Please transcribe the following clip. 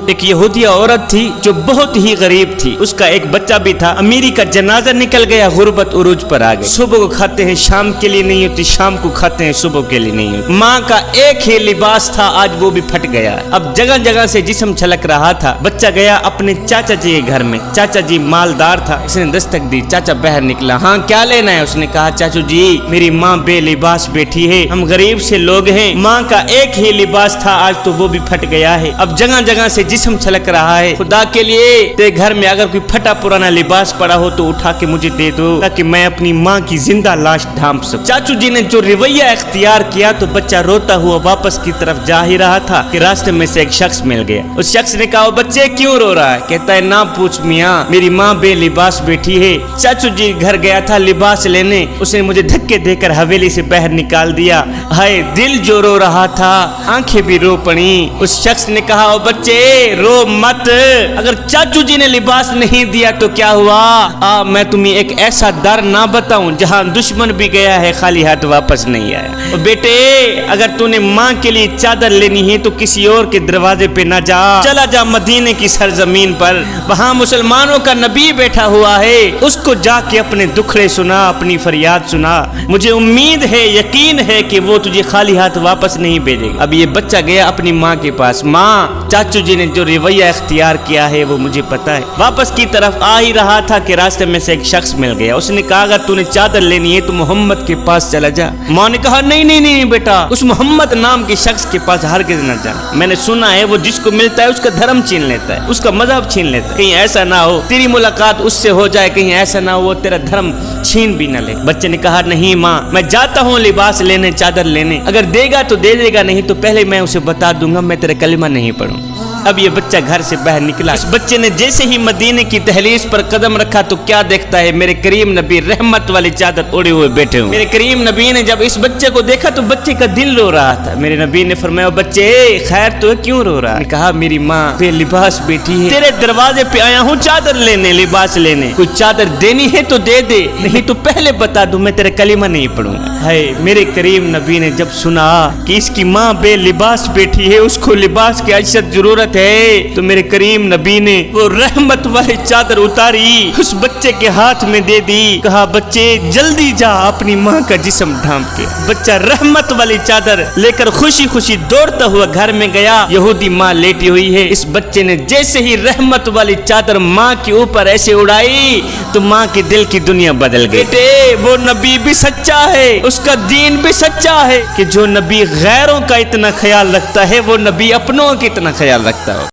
ایک یہودیہ عورت تھی جو بہت ہی غریب تھی، اس کا ایک بچہ بھی تھا، امیری کا جنازہ نکل گیا، غربت عروج پر آ گئی، صبح کو کھاتے ہیں شام کے لیے نہیں ہوتی، شام کو کھاتے ہیں صبح کے لیے نہیں ہوتی، ماں کا ایک ہی لباس تھا، آج وہ بھی پھٹ گیا، اب جگہ جگہ سے جسم چھلک رہا تھا، بچہ گیا اپنے چاچا جی کے گھر میں، چاچا جی مالدار تھا، اس نے دستک دی، چاچا باہر نکلا، ہاں کیا لینا ہے؟ اس نے کہا چاچو جی میری ماں بے لباس بیٹھی ہے، ہم غریب سے لوگ ہیں، ماں کا ایک ہی لباس تھا، آج تو وہ بھی پھٹ گیا ہے، اب جگہ جگہ سے جسم چھلک رہا ہے، خدا کے لیے تیرے گھر میں اگر کوئی پھٹا پرانا لباس پڑا ہو تو اٹھا کے مجھے دے دو تاکہ میں اپنی ماں کی زندہ لاش ڈھانپ سکوں۔ چاچو جی نے جو رویہ اختیار کیا تو بچہ روتا ہوا واپس کی طرف جا ہی رہا تھا کہ راستے میں سے ایک شخص مل گیا، اس شخص نے کہا بچے کیوں رو رہا ہے؟ کہتا ہے نہ پوچھ میاں، میری ماں بے لباس بیٹھی ہے، چاچو جی گھر گیا تھا لباس لینے، اس نے مجھے دھکے دے کر حویلی سے باہر نکال دیا، ہائے دل جو رو رہا تھا آنکھیں بھی رو پڑی۔ اس شخص نے کہا بچے رو مت، اگر چاچو جی نے لباس نہیں دیا تو کیا ہوا؟ میں تمہیں ایک ایسا در نہ بتاؤں جہاں دشمن بھی گیا ہے خالی ہاتھ واپس نہیں آیا۔ بیٹے اگر تو نے ماں کے لیے چادر لینی ہے تو کسی اور کے دروازے پہ نہ جا، چلا جا مدینے کی سرزمین پر، وہاں مسلمانوں کا نبی بیٹھا ہوا ہے، اس کو جا کے اپنے دکھڑے سنا، اپنی فریاد سنا، مجھے امید ہے یقین ہے کہ وہ تجھے خالی ہاتھ واپس نہیں بھیجے گا۔ اب یہ بچہ گیا اپنی ماں کے پاس، ماں چاچو جی نے جو رویہ اختیار کیا ہے وہ مجھے پتا ہے، واپس کی طرف آ ہی رہا تھا کہ راستے میں سے ایک شخص مل گیا، اس نے کہا اگر تو نے چادر لینی ہے تو محمد کے پاس چلا جا۔ ماں نے کہا نہیں نہیں نہیں بیٹا، اس محمد نام کے شخص کے پاس ہرگز نہ جانا، میں نے سنا ہے وہ جس کو ملتا ہے اس کا دھرم چھین لیتا ہے، اس کا مذہب چھین لیتا ہے، کہیں ایسا نہ ہو تیری ملاقات اس سے ہو جائے، کہیں ایسا نہ ہو وہ تیرا دھرم چھین بھی نہ لے۔ بچے نے کہا نہیں ماں میں جاتا ہوں لباس لینے، چادر لینے، اگر دے گا تو دے دے گا، نہیں تو پہلے میں اسے بتا دوں گا میں تیرا کلمہ نہیں پڑھوں۔ اب یہ بچہ گھر سے باہر نکلا، اس بچے نے جیسے ہی مدینے کی دہلیز پر قدم رکھا تو کیا دیکھتا ہے؟ میرے کریم نبی رحمت والی چادر اوڑے ہوئے بیٹھے ہوئے۔ میرے کریم نبی نے جب اس بچے کو دیکھا تو بچے کا دل رو رہا تھا، میرے نبی نے فرمایا بچے خیر تو ہے کیوں رو رہا ہے؟ کہا میری ماں بے لباس بیٹھی ہے، تیرے دروازے پہ آیا ہوں چادر لینے، لباس لینے، کوئی چادر دینی ہے تو دے دے، نہیں تو پہلے بتا دوں میں تیرا کلمہ نہیں پڑھوں گا۔ ہے میرے کریم نبی نے جب سنا کہ اس کی ماں بے لباس بیٹھی ہے، اس کو لباس کی اشد ضرورت ہے، تو میرے کریم نبی نے وہ رحمت والی چادر اتاری اس بچے کے ہاتھ میں دے دی، کہا بچے جلدی جا اپنی ماں کا جسم ڈھانپ کے۔ بچہ رحمت والی چادر لے کر خوشی خوشی دوڑتا ہوا گھر میں گیا، یہودی ماں لیٹی ہوئی ہے، اس بچے نے جیسے ہی رحمت والی چادر ماں کے اوپر ایسے اڑائی تو ماں کے دل کی دنیا بدل گئی۔ بیٹے وہ نبی بھی سچا ہے، اس کا دین بھی سچا ہے کہ جو نبی غیروں کا اتنا خیال رکھتا ہے وہ نبی اپنوں کا اتنا خیال رکھتا ہو۔